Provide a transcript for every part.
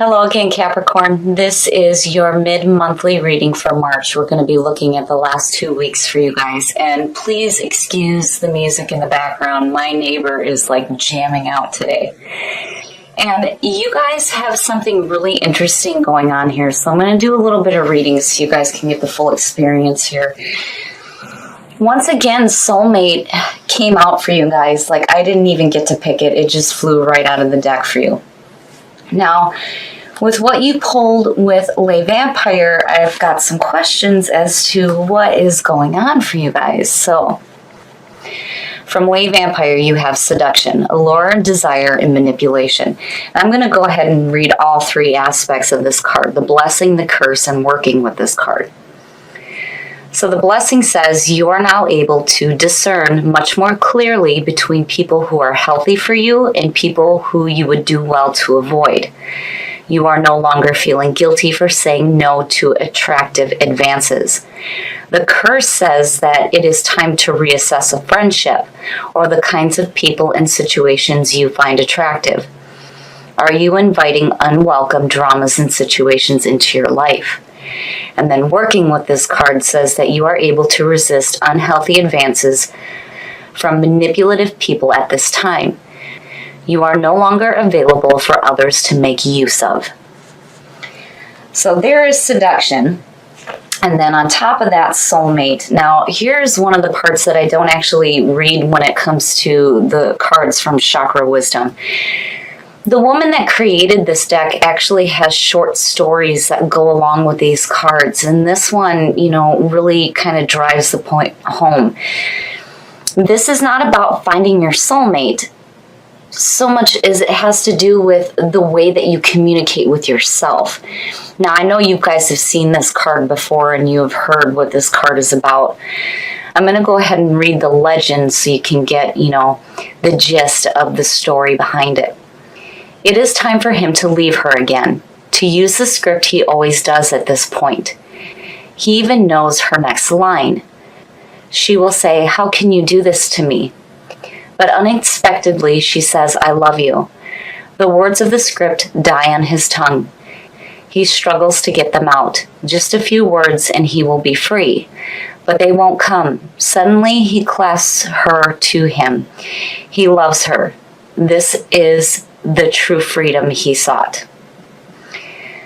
Hello again, Capricorn. This is your mid-monthly reading for March. We're going to be looking at the last 2 weeks for you guys. And please excuse the music in the background. My neighbor is like jamming out today. And you guys have something really interesting going on here. So I'm going to do a little bit of reading so you guys can get the full experience here. Once again, soulmate came out for you guys. Like, I didn't even get to pick it. It just flew right out of the deck for you. Now, with what you pulled with Lay Vampire, I've got some questions as to what is going on for you guys. So, from Lay Vampire, you have seduction, allure, desire, and manipulation. I'm going to go ahead and read all three aspects of this card, the blessing, the curse, and working with this card. So the blessing says you are now able to discern much more clearly between people who are healthy for you and people who you would do well to avoid. You are no longer feeling guilty for saying no to attractive advances. The curse says that it is time to reassess a friendship or the kinds of people and situations you find attractive. Are you inviting unwelcome dramas and situations into your life? And then working with this card says that you are able to resist unhealthy advances from manipulative people at this time. You are no longer available for others to make use of. So there is seduction. And then on top of that, soulmate. Now, here's one of the parts that I don't actually read when it comes to the cards from Chakra Wisdom. The woman that created this deck actually has short stories that go along with these cards. And this one, really kind of drives the point home. This is not about finding your soulmate so much as it has to do with the way that you communicate with yourself. Now, I know you guys have seen this card before and you have heard what this card is about. I'm going to go ahead and read the legend so you can get, the gist of the story behind it. It is time for him to leave her again, to use the script he always does at this point. He even knows her next line. She will say, "How can you do this to me?" But unexpectedly, she says, "I love you." The words of the script die on his tongue. He struggles to get them out. Just a few words and he will be free. But they won't come. Suddenly, he clasps her to him. He loves her. This is the true freedom he sought.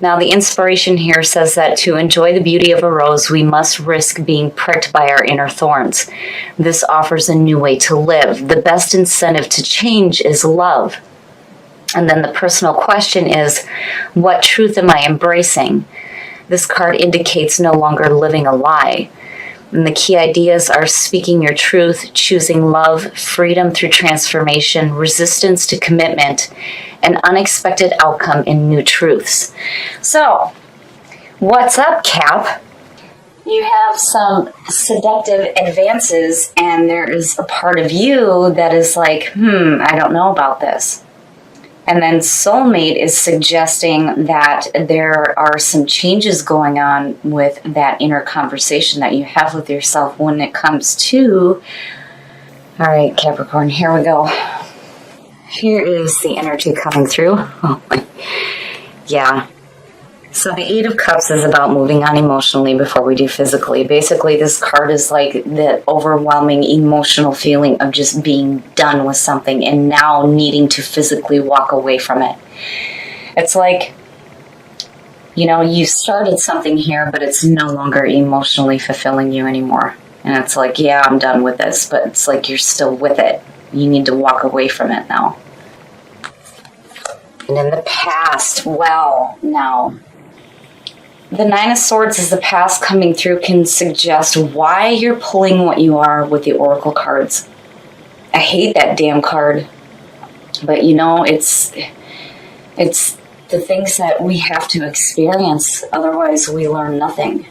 Now, the inspiration here says that to enjoy the beauty of a rose, we must risk being pricked by our inner thorns. This offers a new way to live. The best incentive to change is love. And then the personal question is, what truth am I embracing? This card indicates no longer living a lie. And the key ideas are speaking your truth, choosing love, freedom through transformation, resistance to commitment, and unexpected outcome in new truths. So, what's up, Cap? You have some seductive advances, and there is a part of you that is like, I don't know about this. And then soulmate is suggesting that there are some changes going on with that inner conversation that you have with yourself when it comes to... All right, Capricorn, here we go. Here is the energy coming through. Oh, yeah. So the Eight of Cups is about moving on emotionally before we do physically. Basically, this card is like the overwhelming emotional feeling of just being done with something and now needing to physically walk away from it. It's like, you started something here, but it's no longer emotionally fulfilling you anymore. And it's like, yeah, I'm done with this, but it's like you're still with it. You need to walk away from it now. And in the past, now... The Nine of Swords is the past coming through can suggest why you're pulling what you are with the Oracle cards. I hate that damn card. But it's the things that we have to experience, otherwise we learn nothing.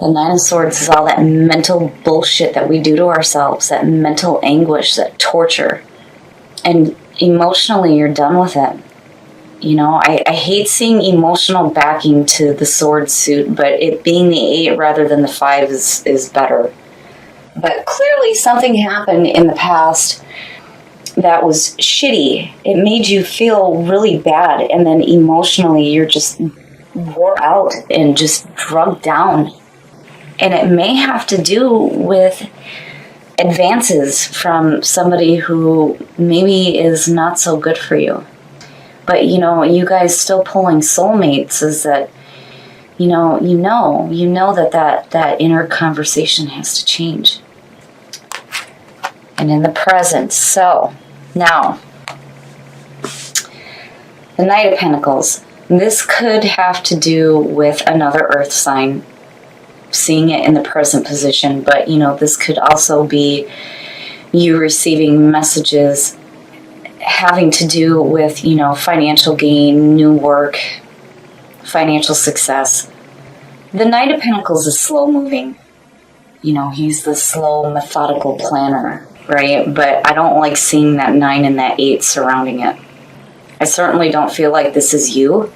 The Nine of Swords is all that mental bullshit that we do to ourselves, that mental anguish, that torture. And emotionally you're done with it. I hate seeing emotional backing to the sword suit, but it being the 8 rather than the 5 is better. But clearly something happened in the past that was shitty. It made you feel really bad, and then emotionally you're just wore out and just drugged down. And it may have to do with advances from somebody who maybe is not so good for you. But, you guys still pulling soulmates is that, you know that inner conversation has to change. And in the present. So, now, the Knight of Pentacles. This could have to do with another earth sign, seeing it in the present position, but this could also be you receiving messages having to do with financial gain, new work, financial success. The Knight of Pentacles is slow moving. He's the slow, methodical planner, right? But I don't like seeing that 9 and that 8 surrounding it. I certainly don't feel like this is you.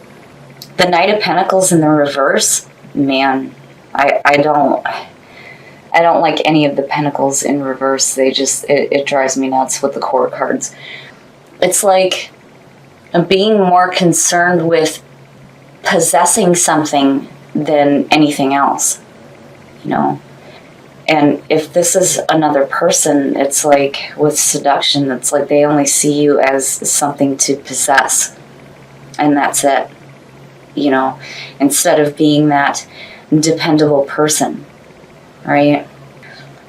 The Knight of Pentacles in the reverse, man, I don't like any of the pentacles in reverse. They just, it drives me nuts with the court cards. It's like being more concerned with possessing something than anything else, And if this is another person, it's like with seduction, it's like they only see you as something to possess. And that's it, instead of being that dependable person, right?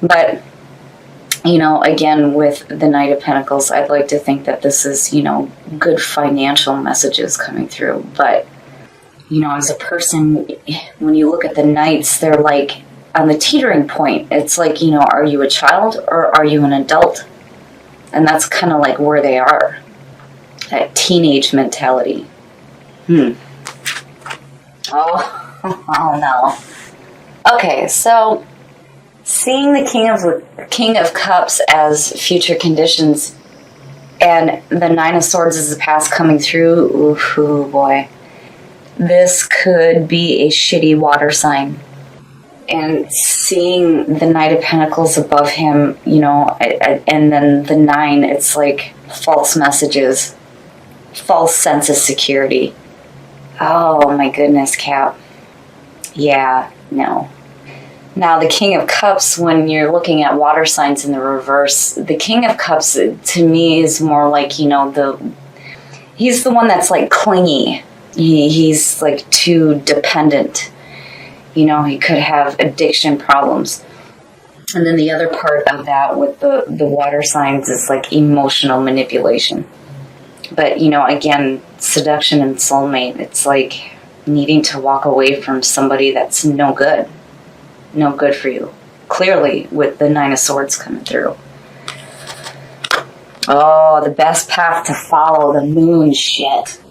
But, again, with the Knight of Pentacles, I'd like to think that this is, good financial messages coming through. But, as a person, when you look at the Knights, they're like on the teetering point. It's like, are you a child or are you an adult? And that's kind of like where they are. That teenage mentality. Oh no. Okay, so seeing the King of Cups as future conditions and the 9 of Swords as the past coming through, ooh boy. This could be a shitty water sign. And seeing the Knight of Pentacles above him, and then the 9, it's like false messages, false sense of security. Oh my goodness, Cap. Yeah, no. Now, the King of Cups, when you're looking at water signs in the reverse, the King of Cups, to me, is more like, he's the one that's like clingy. He's like too dependent. He could have addiction problems. And then the other part of that with the water signs is like emotional manipulation. But, again, seduction and soulmate, it's like needing to walk away from somebody that's no good. No good for you. Clearly, with the 9 of Swords coming through. Oh, the best path to follow, the moon, shit.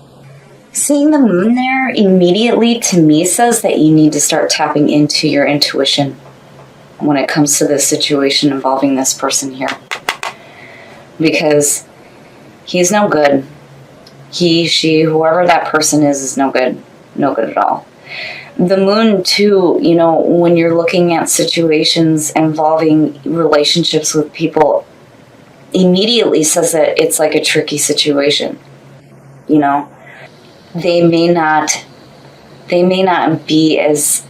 Seeing the moon there immediately, to me, says that you need to start tapping into your intuition when it comes to this situation involving this person here. Because he's no good. He, she, whoever that person is no good. No good at all. The moon, too, when you're looking at situations involving relationships with people, immediately says that it's like a tricky situation. They may not be as,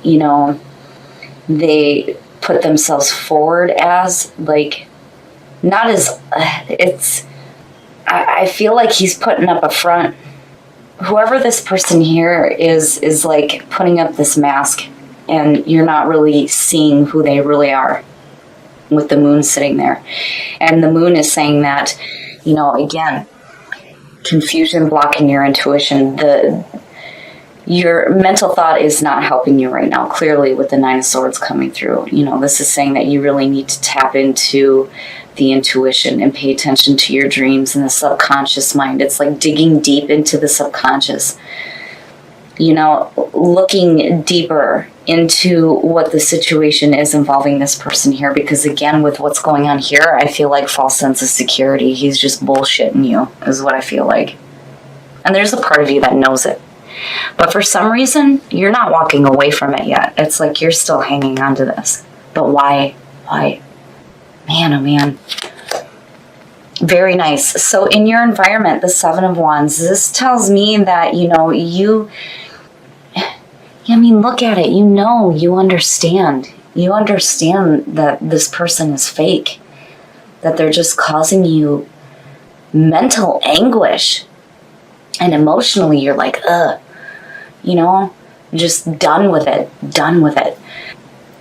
they put themselves forward as, like, not as, I feel like he's putting up a front. Whoever this person here is like putting up this mask, and you're not really seeing who they really are with the moon sitting there. And the moon is saying that, again, confusion blocking your intuition. Your mental thought is not helping you right now, clearly, with the 9 of Swords coming through. This is saying that you really need to tap into the intuition and pay attention to your dreams and the subconscious mind. It's like digging deep into the subconscious. Looking deeper into what the situation is involving this person here. Because again, with what's going on here, I feel like false sense of security. He's just bullshitting you, is what I feel like. And there's a part of you that knows it. But for some reason, you're not walking away from it yet. It's like you're still hanging on to this. But why? Why? Man, oh man. Very nice. So in your environment, the Seven of Wands, this tells me that, look at it. You understand. You understand that this person is fake, that they're just causing you mental anguish. And emotionally, you're like, just done with it.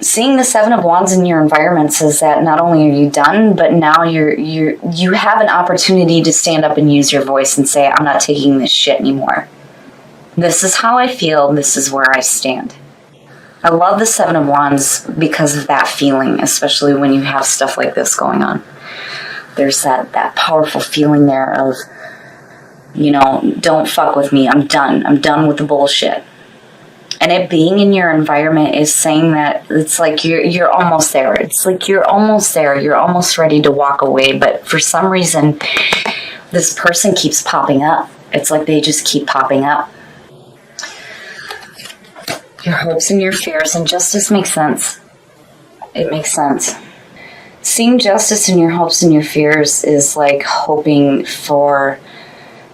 Seeing the Seven of Wands in your environment says that not only are you done, but now you have an opportunity to stand up and use your voice and say, I'm not taking this shit anymore. This is how I feel. This is where I stand. I love the Seven of Wands because of that feeling, especially when you have stuff like this going on. There's that powerful feeling there of, don't fuck with me. I'm done. I'm done with the bullshit. And it being in your environment is saying that it's like you're almost there. It's like you're almost there. You're almost ready to walk away. But for some reason, this person keeps popping up. It's like they just keep popping up. Your hopes and your fears, and justice makes sense. It makes sense. Seeing justice in your hopes and your fears is like hoping for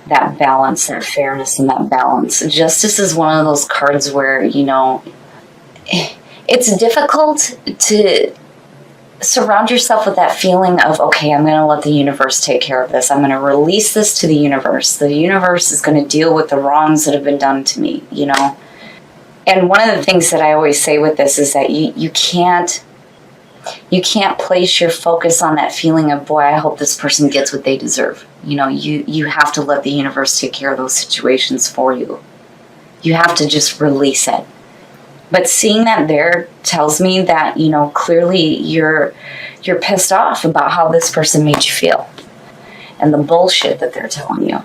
that balance, that fairness, and that balance. Justice is one of those cards where, it's difficult to surround yourself with that feeling of, okay, I'm going to let the universe take care of this. I'm going to release this to the universe. The universe is going to deal with the wrongs that have been done to me, And one of the things that I always say with this is that you can't place your focus on that feeling of, boy, I hope this person gets what they deserve. You have to let the universe take care of those situations for you. You have to just release it. But seeing that there tells me that, clearly you're pissed off about how this person made you feel and the bullshit that they're telling you,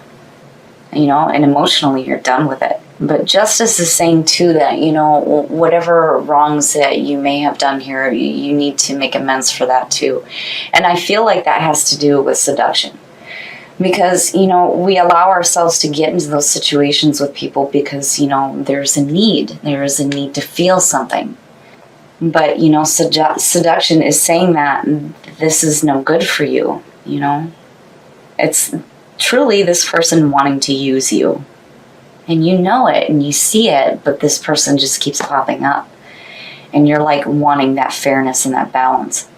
and emotionally you're done with it. But justice is saying too that, whatever wrongs that you may have done here, you need to make amends for that too. And I feel like that has to do with seduction. Because, we allow ourselves to get into those situations with people because, there's a need. There is a need to feel something. But, seduction is saying that this is no good for you, It's truly this person wanting to use you. And you know it and you see it, but this person just keeps popping up. And you're like wanting that fairness and that balance.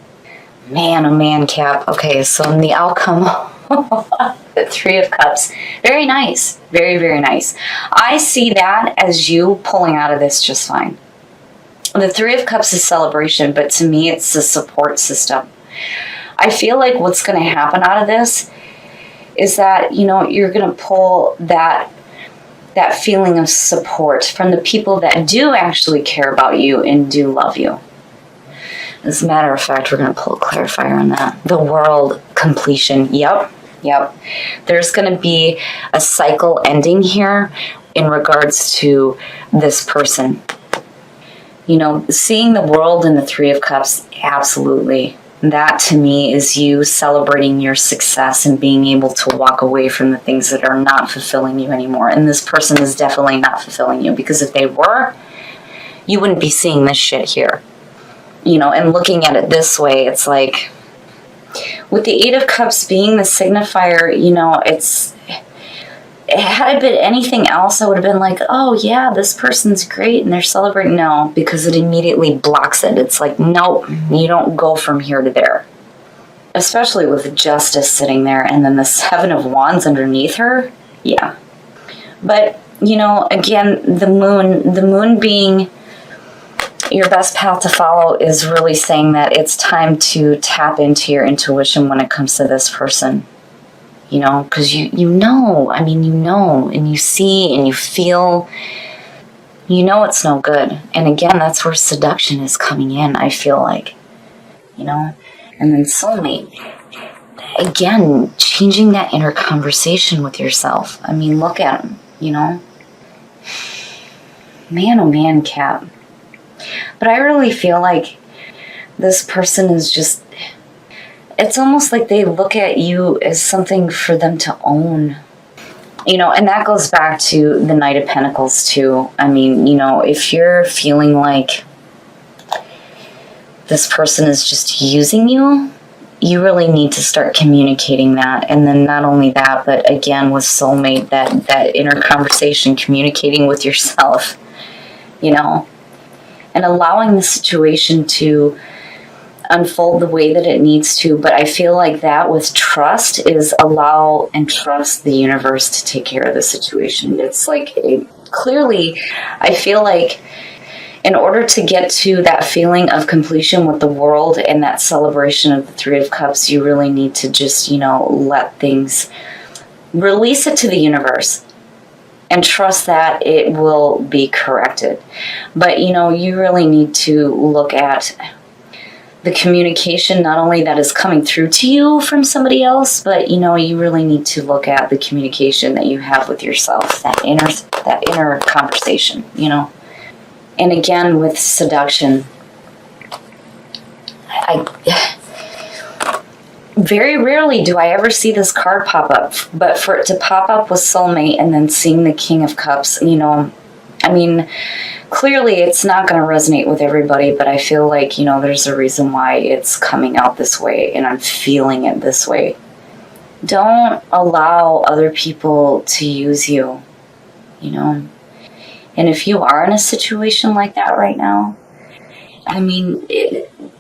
Man, oh man, Cap. Okay, so in the outcome, the Three of Cups. Very nice. Very, very nice. I see that as you pulling out of this just fine. The Three of Cups is celebration, but to me it's the support system. I feel like what's going to happen out of this is that, you're going to pull that feeling of support from the people that do actually care about you and do love you. As a matter of fact, we're going to pull a clarifier on that. The World completion. Yep. There's going to be a cycle ending here in regards to this person. Seeing the World and the Three of Cups, absolutely. That to me is you celebrating your success and being able to walk away from the things that are not fulfilling you anymore. And this person is definitely not fulfilling you, because if they were, you wouldn't be seeing this shit here. And looking at it this way, it's like, with the Eight of Cups being the signifier, had it been anything else, I would have been like, oh yeah, this person's great and they're celebrating. No, because it immediately blocks it. It's like, nope, you don't go from here to there. Especially with Justice sitting there and then the Seven of Wands underneath her. Yeah. But, again, the moon being your best path to follow is really saying that it's time to tap into your intuition when it comes to this person. Because and you see and you feel, it's no good. And again, that's where seduction is coming in, I feel like, and then soulmate, again, changing that inner conversation with yourself. Look at him, man, oh man, Cap. But I really feel like this person is just, it's almost like they look at you as something for them to own. And that goes back to the Knight of Pentacles too. If you're feeling like this person is just using you, you really need to start communicating that. And then not only that, but again, with soulmate, that inner conversation, communicating with yourself, you know, and allowing the situation to unfold the way that it needs to. But I feel like that with trust is allow and trust the universe to take care of the situation. It's like, clearly, I feel like in order to get to that feeling of completion with the world and that celebration of the Three of Cups, you really need to just, you know, let things, release it to the universe and trust that it will be corrected. But, you know, you really need to look at the communication, not only that is coming through to you from somebody else, but, you know, you really need to look at the communication that you have with yourself, that inner conversation, you know. And again, with seduction, very rarely do I ever see this card pop up. But for it to pop up with soulmate and then seeing the King of Cups, you know, I mean, clearly it's not going to resonate with everybody, but I feel like, you know, there's a reason why it's coming out this way and I'm feeling it this way. Don't allow other people to use you, you know. And if you are in a situation like that right now, I mean,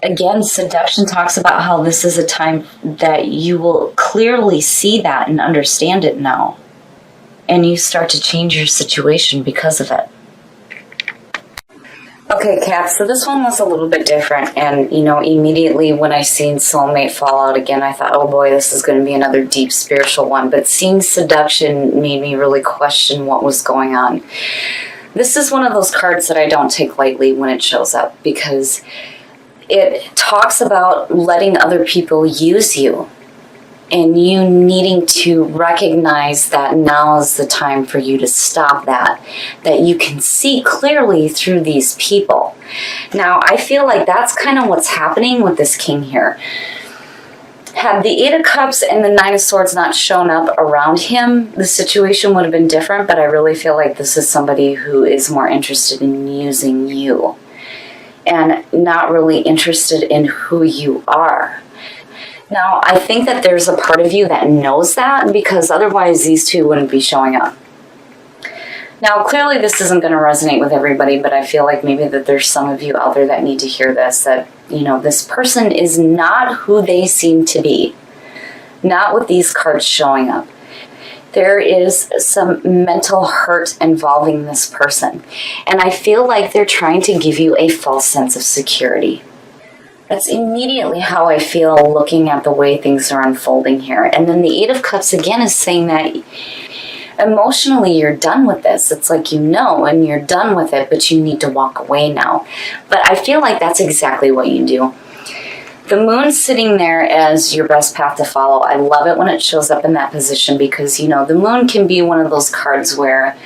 again, seduction talks about how this is a time that you will clearly see that and understand it now. And you start to change your situation because of it. Okay, Cap, so this one was a little bit different. And, you know, immediately when I seen soulmate fall out again, I thought, oh boy, this is going to be another deep spiritual one. But seeing seduction made me really question what was going on. This is one of those cards that I don't take lightly when it shows up, because it talks about letting other people use you and you needing to recognize that now is the time for you to stop that you can see clearly through these people. Now, I feel like that's kind of what's happening with this king here. Had the Eight of Cups and the Nine of Swords not shown up around him, the situation would have been different, but I really feel like this is somebody who is more interested in using you and not really interested in who you are. Now, I think that there's a part of you that knows that, because otherwise these two wouldn't be showing up. Now, clearly this isn't going to resonate with everybody, but I feel like maybe that there's some of you out there that need to hear this, that, you know, this person is not who they seem to be. Not with these cards showing up. There is some mental hurt involving this person. And I feel like they're trying to give you a false sense of security. That's immediately how I feel looking at the way things are unfolding here. And then the Eight of Cups again is saying that emotionally you're done with this. It's like, you know, and you're done with it, but you need to walk away now. But I feel like that's exactly what you do. The moon's sitting there as your best path to follow. I love it when it shows up in that position, because, you know, the moon can be one of those cards where,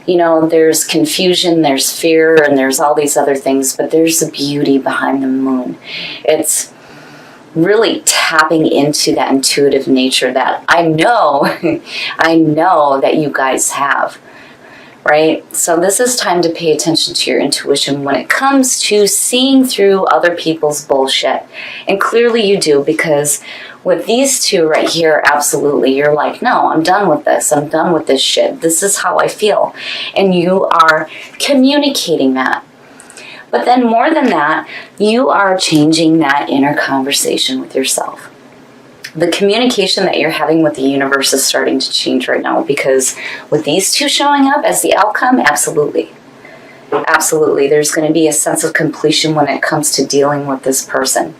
you know, there's confusion, there's fear, and there's all these other things, but there's a beauty behind the moon. It's really tapping into that intuitive nature that I know that you guys have, right? So this is time to pay attention to your intuition when it comes to seeing through other people's bullshit. And clearly you do, because with these two right here, absolutely, you're like, no, I'm done with this. I'm done with this shit. This is how I feel. And you are communicating that. But then more than that, you are changing that inner conversation with yourself. The communication that you're having with the universe is starting to change right now, because with these two showing up as the outcome, absolutely. Absolutely. There's going to be a sense of completion when it comes to dealing with this person.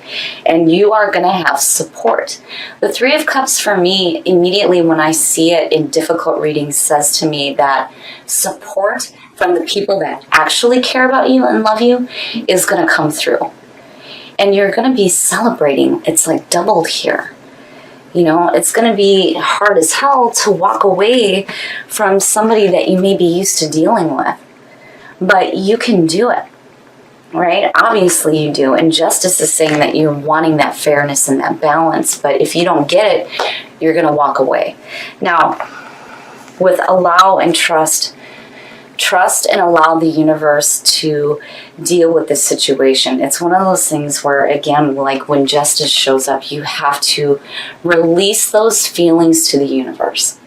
And you are going to have support. The Three of Cups for me, immediately when I see it in difficult readings, says to me that support from the people that actually care about you and love you is going to come through. And you're going to be celebrating. It's like doubled here. You know, it's going to be hard as hell to walk away from somebody that you may be used to dealing with. But you can do it, right? Obviously you do. And justice is saying that you're wanting that fairness and that balance. But if you don't get it, you're going to walk away. Now, with allow and trust, Trust and allow the universe to deal with this situation. It's one of those things where, again, like when justice shows up, you have to release those feelings to the universe.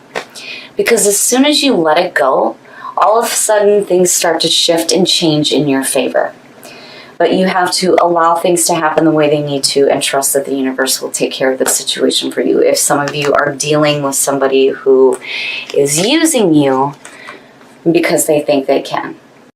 Because as soon as you let it go, all of a sudden things start to shift and change in your favor. But you have to allow things to happen the way they need to and trust that the universe will take care of the situation for you. If some of you are dealing with somebody who is using you because they think they can.